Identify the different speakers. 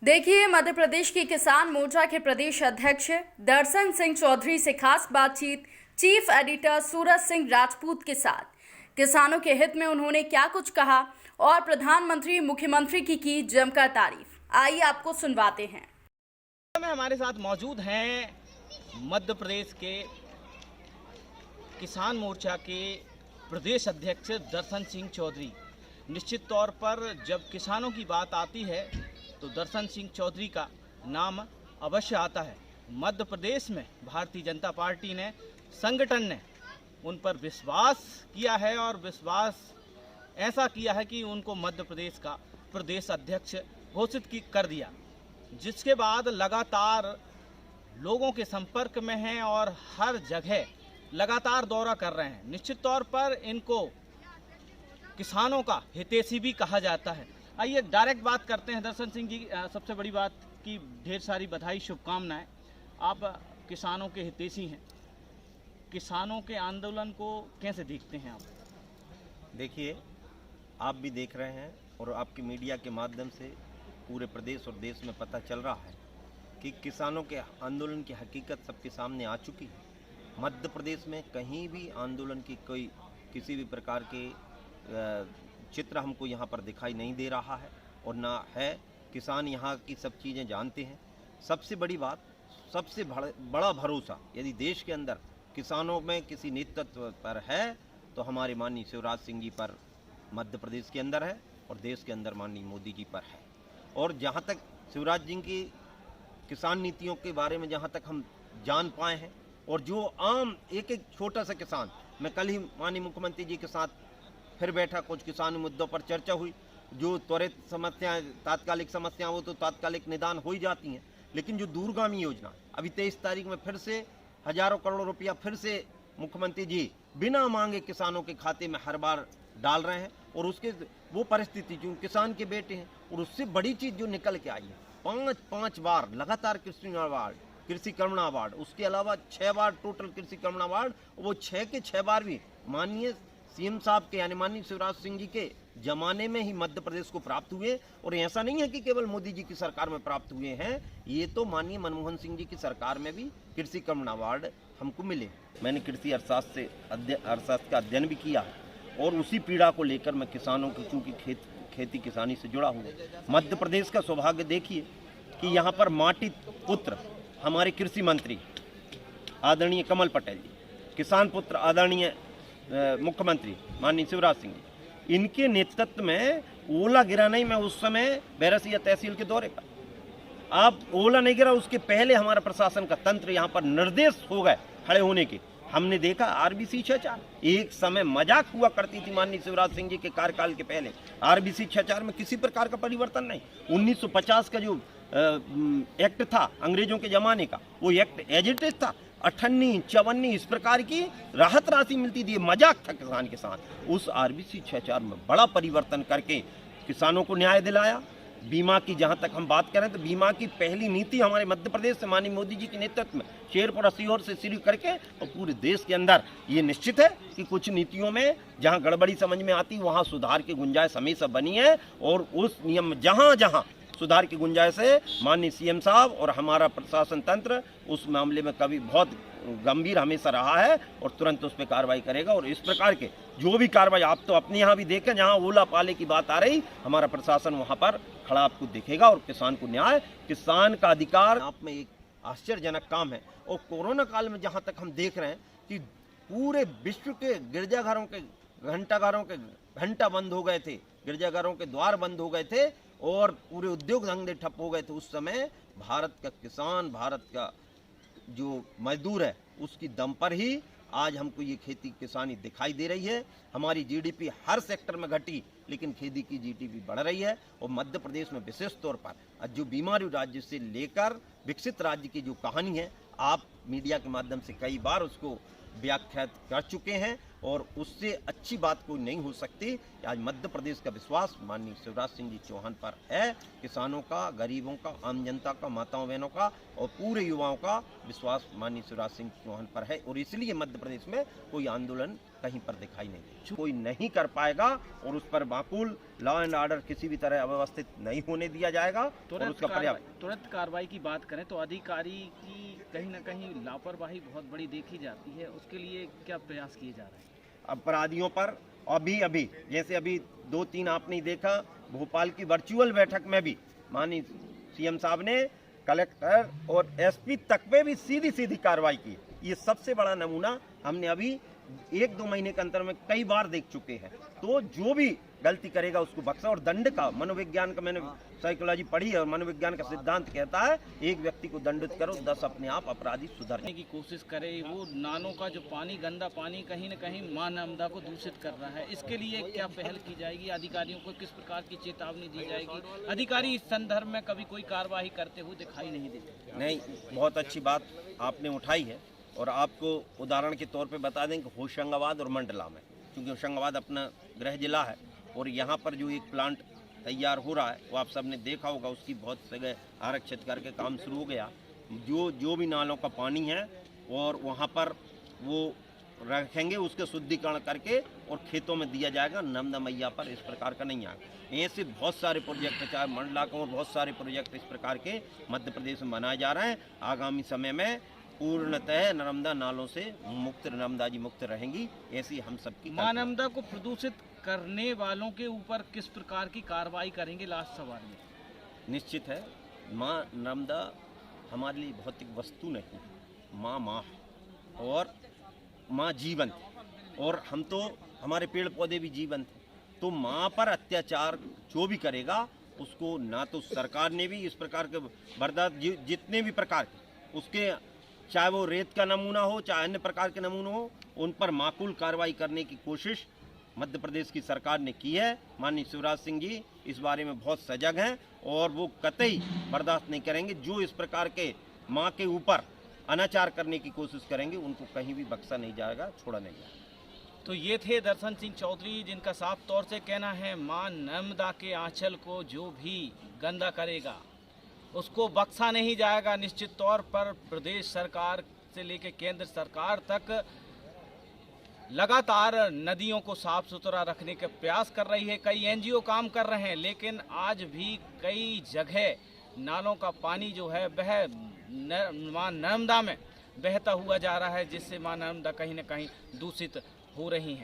Speaker 1: देखिए, मध्य प्रदेश की किसान मोर्चा के प्रदेश अध्यक्ष दर्शन सिंह चौधरी से खास बातचीत चीफ एडिटर सूरज सिंह राजपूत के साथ। किसानों के हित में उन्होंने क्या कुछ कहा और प्रधानमंत्री मुख्यमंत्री की जमकर तारीफ। आइए आपको सुनवाते हैं।
Speaker 2: में हमारे साथ मौजूद हैं मध्य प्रदेश के किसान मोर्चा के प्रदेश अध्यक्ष दर्शन सिंह चौधरी। निश्चित तौर पर जब किसानों की बात आती है तो दर्शन सिंह चौधरी का नाम अवश्य आता है। मध्य प्रदेश में भारतीय जनता पार्टी ने, संगठन ने उन पर विश्वास किया है और विश्वास ऐसा किया है कि उनको मध्य प्रदेश का प्रदेश अध्यक्ष घोषित कर दिया, जिसके बाद लगातार लोगों के संपर्क में हैं और हर जगह लगातार दौरा कर रहे हैं। निश्चित तौर पर इनको किसानों का हितैषी भी कहा जाता है। आइए डायरेक्ट बात करते हैं दर्शन सिंह जी। सबसे बड़ी बात की ढेर सारी बधाई, शुभकामनाएं। आप किसानों के हितैषी हैं, किसानों के आंदोलन को कैसे देखते हैं आप?
Speaker 3: देखिए, आप भी देख रहे हैं और आपकी मीडिया के माध्यम से पूरे प्रदेश और देश में पता चल रहा है कि किसानों के आंदोलन की हकीकत सबके सामने आ चुकी है। मध्य प्रदेश में कहीं भी आंदोलन की कोई किसी भी प्रकार के चित्र हमको यहाँ पर दिखाई नहीं दे रहा है और ना है। किसान यहाँ की सब चीज़ें जानते हैं। सबसे बड़ी बात, सबसे बड़ा भरोसा यदि देश के अंदर किसानों में किसी नेतृत्व पर है तो हमारे माननीय शिवराज सिंह जी पर मध्य प्रदेश के अंदर है और देश के अंदर माननीय मोदी जी पर है। और जहाँ तक शिवराज जी की किसान नीतियों के बारे में जहाँ तक हम जान पाए हैं और जो आम एक छोटा सा किसान, मैं कल ही माननीय मुख्यमंत्री जी के साथ फिर बैठा, कुछ किसान मुद्दों पर चर्चा हुई। जो त्वरित समस्याएं, तात्कालिक समस्याएं, वो तो तात्कालिक निदान हो ही जाती हैं, लेकिन जो दूरगामी योजना अभी 23 तारीख में फिर से हजारों करोड़ रुपया फिर से मुख्यमंत्री जी बिना मांगे किसानों के खाते में हर बार डाल रहे हैं। और उसके वो परिस्थिति जो किसान के बेटे हैं, और उससे बड़ी चीज़ जो निकल के आई है, पाँच बार लगातार कृषि अवार्ड, कृषि करुणा अवार्ड, उसके अलावा 6 बार टोटल कृषि करुणा अवार्ड। वो 6 के 6 बार भी माननीय सीएम साहब के यानी माननीय शिवराज सिंह जी के जमाने में ही मध्य प्रदेश को प्राप्त हुए। और ऐसा नहीं है कि केवल मोदी जी की सरकार में प्राप्त हुए हैं, ये तो माननीय मनमोहन सिंह जी की सरकार में भी कृषि करुणा अवार्ड हमको मिले। मैंने कृषि अर्थशास्त्र का अध्ययन भी किया और उसी पीड़ा को लेकर मैं किसानों की, चूंकि खेती किसानी से जुड़ा हूँ। मध्य प्रदेश का सौभाग्य देखिए कि यहाँ पर माटी पुत्र हमारे कृषि मंत्री आदरणीय कमल पटेल जी, किसान पुत्र आदरणीय मुख्यमंत्री माननीय शिवराज सिंह जी, इनके नेतृत्व में ओला गिरा नहीं। मैं उस समय बैरसिया तहसील के दौरे पर, आप ओला नहीं गिरा, उसके पहले हमारा प्रशासन का तंत्र यहाँ पर निर्देश हो गए खड़े होने के। हमने देखा आरबीसी 6-4 एक समय मजाक हुआ करती थी माननीय शिवराज सिंह जी के कार्यकाल के पहले। आरबीसी 6-4 में किसी प्रकार का परिवर्तन नहीं। 1950 का जो एक्ट था अंग्रेजों के जमाने का, वो एक्ट एज इट इज था। 58, 54 इस प्रकार की राहत राशि मिलती थी। मजाक था किसान के साथ। उस आरबीसी 6-4 में बड़ा परिवर्तन करके किसानों को न्याय दिलाया। बीमा की जहां तक हम बात करें तो बीमा की पहली नीति हमारे मध्य प्रदेश से माननीय मोदी जी के नेतृत्व में शेरपुर सीहोर से शुरू करके और पूरे देश के अंदर ये निश्चित है कि कुछ नीतियों में जहां गड़बड़ी समझ में आती वहां सुधार की गुंजाइश हमेशा बनी है। और उस नियम में जहां जहां सुधार की गुंजाइश है, माननीय सीएम साहब और हमारा प्रशासन तंत्र उस मामले में कभी बहुत गंभीर हमेशा रहा है और तुरंत उस पर कार्रवाई करेगा। और इस प्रकार के जो भी कार्रवाई आप तो अपने यहाँ भी देखें, जहाँ ओला पाले की बात आ रही, हमारा प्रशासन वहाँ पर खड़ा आपको दिखेगा और किसान को न्याय, किसान का अधिकार आप में एक आश्चर्यजनक काम है। और कोरोना काल में जहाँ तक हम देख रहे हैं कि पूरे विश्व के गिरजाघरों के घंटा बंद हो गए थे, गिरजाघरों के द्वार बंद हो गए थे और पूरे उद्योग धंधे ठप हो गए थे। उस समय भारत का किसान, भारत का जो मजदूर है, उसकी दम पर ही आज हमको ये खेती किसानी दिखाई दे रही है। हमारी जीडीपी हर सेक्टर में घटी, लेकिन खेती की जीडीपी बढ़ रही है। और मध्य प्रदेश में विशेष तौर पर जो बीमारू राज्य से लेकर विकसित राज्य की जो कहानी है, आप मीडिया के माध्यम से कई बार उसको व्याख्यात कर चुके हैं और उससे अच्छी बात कोई नहीं हो सकती। आज मध्य प्रदेश का विश्वास माननीय शिवराज सिंह जी चौहान पर है। किसानों का, गरीबों का, आम जनता का, माताओं बहनों का और पूरे युवाओं का विश्वास माननीय शिवराज सिंह चौहान पर है। और इसलिए मध्य प्रदेश में कोई आंदोलन कहीं पर दिखाई नहीं देगी। कोई नहीं कर पाएगा और उस पर माकूल लॉ एंड ऑर्डर किसी भी तरह अव्यवस्थित नहीं होने दिया जाएगा और उसका पर्याप्त
Speaker 2: तुरंत कार्रवाई की बात करें तो अधिकारी की कहीं ना कहीं लापरवाही बहुत बड़ी देखी जाती है, उसके लिए क्या प्रयास किए जा रहे हैं?
Speaker 3: अपराधियों पर अभी जैसे अभी 2-3 आपने देखा भोपाल की वर्चुअल बैठक में भी माननीय सीएम साहब ने कलेक्टर और एसपी तक पे भी सीधी कार्रवाई की। ये सबसे बड़ा नमूना हमने अभी 1-2 महीने के अंतर में कई बार देख चुके हैं। तो जो भी गलती करेगा उसको बख्शा और दंड का मनोविज्ञान का मैंने साइकोलॉजी पढ़ी है और मनोविज्ञान का सिद्धांत कहता है एक व्यक्ति को दंडित करो 10 अपने आप अपराधी सुधरने
Speaker 2: की कोशिश करे। वो नालों का जो पानी, गंदा पानी कहीं न कहीं मां नर्मदा को दूषित कर रहा है, इसके लिए क्या पहल की जाएगी? अधिकारियों को किस प्रकार की चेतावनी दी जाएगी? अधिकारी इस संदर्भ में कभी कोई कार्रवाई करते हुए दिखाई नहीं देते।
Speaker 3: नहीं, बहुत अच्छी बात आपने उठाई है और आपको उदाहरण के तौर पे बता दें कि होशंगाबाद और मंडला में, क्योंकि होशंगाबाद अपना गृह जिला है और यहाँ पर जो एक प्लांट तैयार हो रहा है वो आप सबने देखा होगा, उसकी बहुत जगह आरक्षित करके काम शुरू हो गया। जो भी नालों का पानी है और वहाँ पर वो रखेंगे, उसके शुद्धिकरण करके और खेतों में दिया जाएगा। नर्मदा मैया पर इस प्रकार का नहीं आएगा। ऐसे बहुत सारे प्रोजेक्ट, चाहे मंडला का और बहुत सारे प्रोजेक्ट इस प्रकार के मध्य प्रदेश में बनाए जा रहे हैं। आगामी समय में पूर्णतः नर्मदा नालों से मुक्त, नर्मदा जी मुक्त रहेंगी, ऐसी हम सबकी।
Speaker 2: मां नर्मदा को प्रदूषित करने वालों के ऊपर किस प्रकार की कार्रवाई करेंगे? लास्ट सवाल में
Speaker 3: निश्चित है, मां नर्मदा हमारे लिए भौतिक वस्तु नहीं, माँ और माँ जीवंत, और हम तो हमारे पेड़ पौधे भी जीवंत हैं। तो माँ पर अत्याचार जो भी करेगा उसको ना तो सरकार ने भी इस प्रकार के बर्दाश्त, जितने भी प्रकार के उसके, चाहे वो रेत का नमूना हो चाहे अन्य प्रकार के नमूने हो, उन पर माकूल कार्रवाई करने की कोशिश मध्य प्रदेश की सरकार ने की है। माननीय शिवराज सिंह जी इस बारे में बहुत सजग हैं और वो कतई बर्दाश्त नहीं करेंगे। जो इस प्रकार के माँ के ऊपर अनाचार करने की कोशिश करेंगे उनको कहीं भी बख्शा नहीं जाएगा, छोड़ा नहीं जाएगा।
Speaker 2: तो ये थे दर्शन सिंह चौधरी, जिनका साफ तौर से कहना है मां नर्मदा के आंचल को जो भी गंदा करेगा उसको बख्शा नहीं जाएगा। निश्चित तौर पर प्रदेश सरकार से लेकर केंद्र सरकार तक लगातार नदियों को साफ सुथरा रखने के प्रयास कर रही है। कई एनजीओ काम कर रहे हैं, लेकिन आज भी कई जगह नालों का पानी जो है वह मां नर्मदा में बहता हुआ जा रहा है, जिससे मां नर्मदा कहीं न कहीं दूषित हो रही हैं।